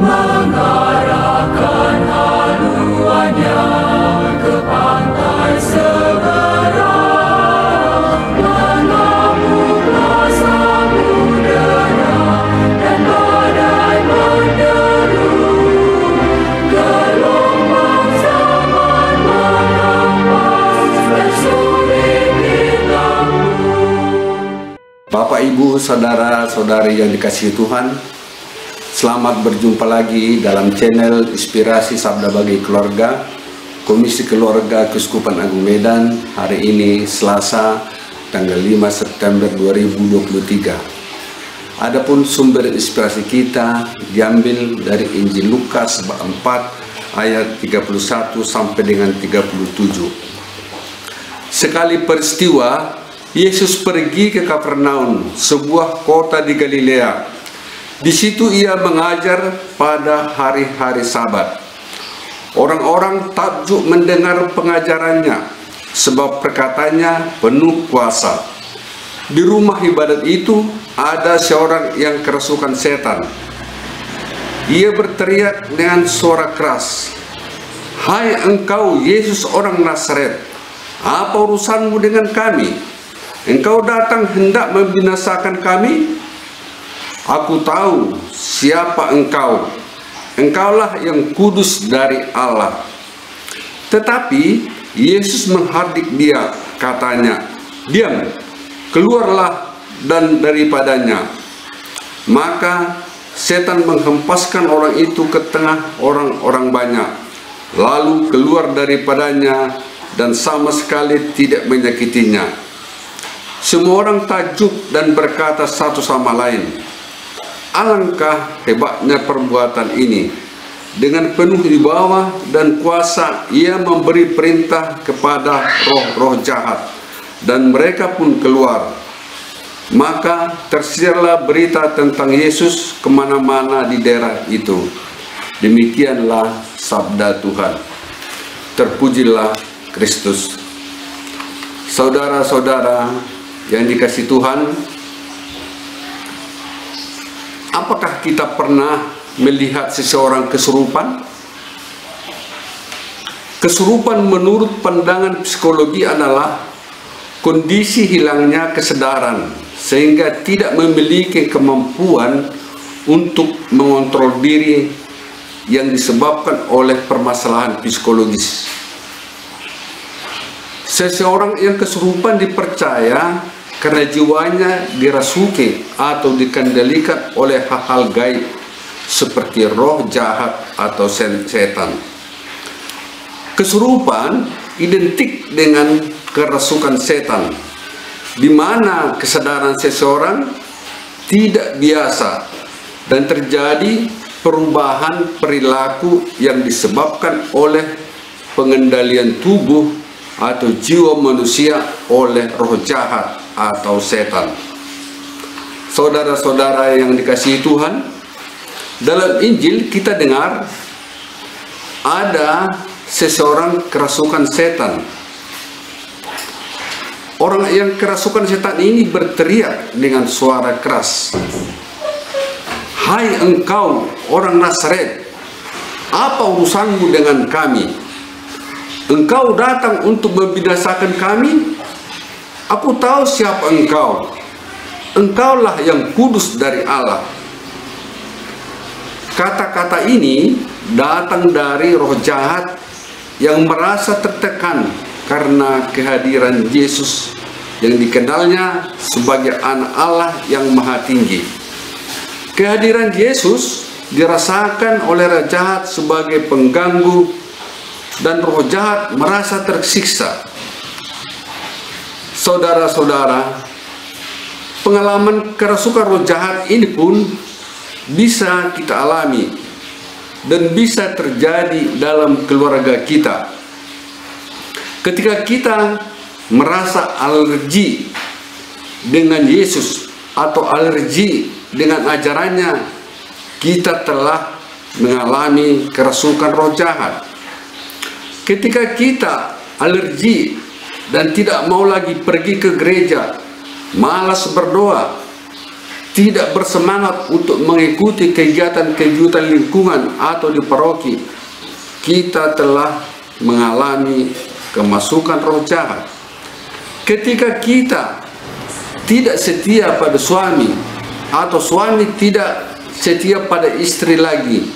mengarahkan haluannya ke pantai seberang, mengamuklah samudera dan badai menderu, gelombang zaman menghempas dan sulit ditempuh. Bapak, Ibu, saudara-saudari yang dikasihi Tuhan, selamat berjumpa lagi dalam channel Inspirasi Sabda Bagi Keluarga, Komisi Keluarga Keuskupan Agung Medan. Hari ini Selasa, tanggal 5 September 2023. Adapun sumber inspirasi kita diambil dari Injil Lukas bab 4 ayat 31 sampai dengan 37. Sekali peristiwa, Yesus pergi ke Kapernaum, sebuah kota di Galilea. Di situ ia mengajar pada hari-hari Sabat. Orang-orang takjub mendengar pengajarannya, sebab perkataannya penuh kuasa. Di rumah ibadat itu ada seorang yang kerasukan setan. Ia berteriak dengan suara keras, "Hai engkau Yesus orang Nazaret, apa urusanmu dengan kami? Engkau datang hendak membinasakan kami? Aku tahu siapa engkau. Engkaulah yang kudus dari Allah." Tetapi Yesus menghardik dia, katanya, "Diam, keluarlah dan daripadanya." Maka setan menghempaskan orang itu ke tengah orang-orang banyak, lalu keluar daripadanya dan sama sekali tidak menyakitinya. Semua orang takjub dan berkata satu sama lain, "Alangkah hebatnya perbuatan ini. Dengan penuh wibawa dan kuasa ia memberi perintah kepada roh-roh jahat, dan mereka pun keluar." Maka tersiarlah berita tentang Yesus kemana-mana di daerah itu. Demikianlah sabda Tuhan. Terpujilah Kristus. Saudara-saudara yang dikasihi Tuhan, apakah kita pernah melihat seseorang kesurupan? Kesurupan menurut pandangan psikologi adalah kondisi hilangnya kesadaran sehingga tidak memiliki kemampuan untuk mengontrol diri yang disebabkan oleh permasalahan psikologis. Seseorang yang kesurupan dipercaya karena jiwanya dirasuki atau dikendalikan oleh hal-hal gaib seperti roh jahat atau setan. Kesurupan identik dengan kerasukan setan, di mana kesadaran seseorang tidak biasa dan terjadi perubahan perilaku yang disebabkan oleh pengendalian tubuh atau jiwa manusia oleh roh jahat atau setan. Saudara-saudara yang dikasihi Tuhan, dalam Injil kita dengar ada seseorang kerasukan setan. Orang yang kerasukan setan ini berteriak dengan suara keras, "Hai engkau orang Nazaret, apa urusanmu dengan kami? Engkau datang untuk membinasakan kami? Aku tahu siapa engkau. Engkaulah yang kudus dari Allah." Kata-kata ini datang dari roh jahat yang merasa tertekan karena kehadiran Yesus yang dikenalnya sebagai anak Allah yang maha tinggi. Kehadiran Yesus dirasakan oleh roh jahat sebagai pengganggu dan roh jahat merasa tersiksa. Saudara-saudara, pengalaman kerasukan roh jahat ini pun bisa kita alami dan bisa terjadi dalam keluarga kita. Ketika kita merasa alergi dengan Yesus atau alergi dengan ajarannya, kita telah mengalami kerasukan roh jahat. Ketika kita alergi dan tidak mau lagi pergi ke gereja, malas berdoa, tidak bersemangat untuk mengikuti kegiatan-kegiatan lingkungan atau di paroki, kita telah mengalami kemasukan roh jahat. Ketika kita tidak setia pada suami atau suami tidak setia pada istri lagi,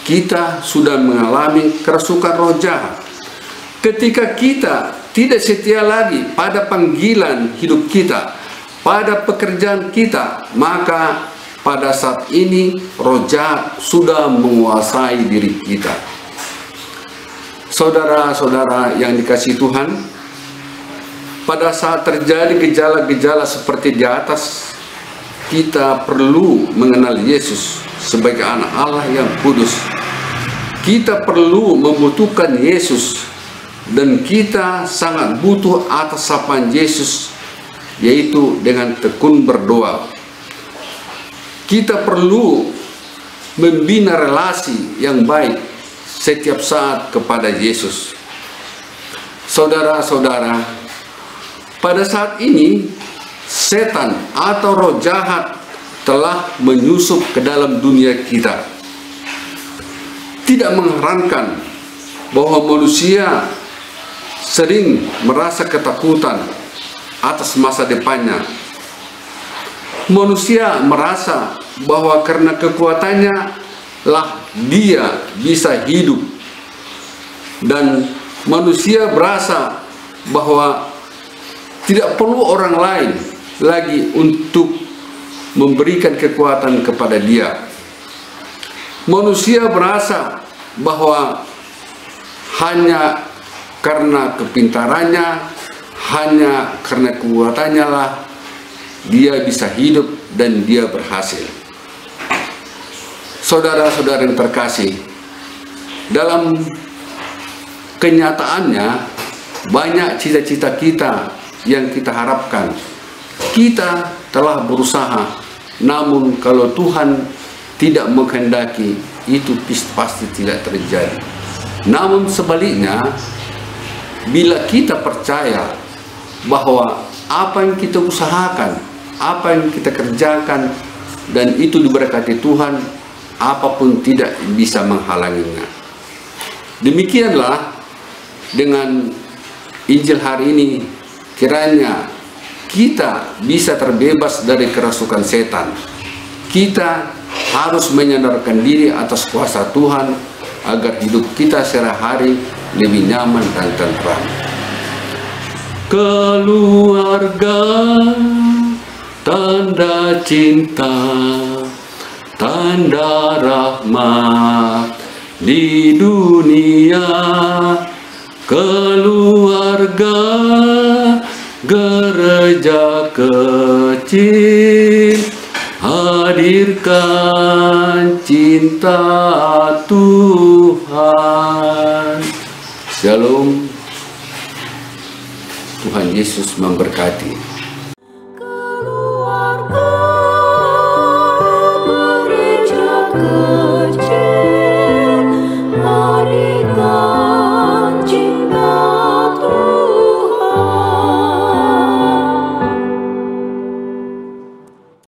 kita sudah mengalami kerasukan roh jahat. Ketika kita tidak setia lagi pada panggilan hidup kita, pada pekerjaan kita, maka pada saat ini roh jahat sudah menguasai diri kita. Saudara-saudara yang dikasihi Tuhan, pada saat terjadi gejala-gejala seperti di atas, kita perlu mengenal Yesus sebagai anak Allah yang kudus. Kita perlu membutuhkan Yesus, dan kita sangat butuh atas sapaan Yesus, yaitu dengan tekun berdoa. Kita perlu membina relasi yang baik setiap saat kepada Yesus. Saudara-saudara, pada saat ini setan atau roh jahat telah menyusup ke dalam dunia kita. Tidak mengherankan bahwa manusia sering merasa ketakutan atas masa depannya. Manusia merasa bahwa karena kekuatannya lah dia bisa hidup, dan manusia berasa bahwa tidak perlu orang lain lagi untuk memberikan kekuatan kepada dia. Manusia merasa bahwa hanya karena kepintarannya, hanya karena kekuatannya lah dia bisa hidup dan dia berhasil. Saudara-saudara yang terkasih, dalam kenyataannya banyak cita-cita kita yang kita harapkan. Kita telah berusaha, namun kalau Tuhan tidak menghendaki, itu pasti tidak terjadi. Namun sebaliknya, bila kita percaya bahwa apa yang kita usahakan, apa yang kita kerjakan, dan itu diberkati Tuhan, apapun tidak bisa menghalanginya. Demikianlah dengan Injil hari ini, kiranya kita bisa terbebas dari kerasukan setan. Kita harus menyandarkan diri atas kuasa Tuhan agar hidup kita sehari-hari lebih nyaman dan tentram. Keluarga, tanda cinta, tanda rahmat di dunia. Keluarga, gereja kecil, hadirkan cinta Tuhan. Shalom. Tuhan Yesus memberkati.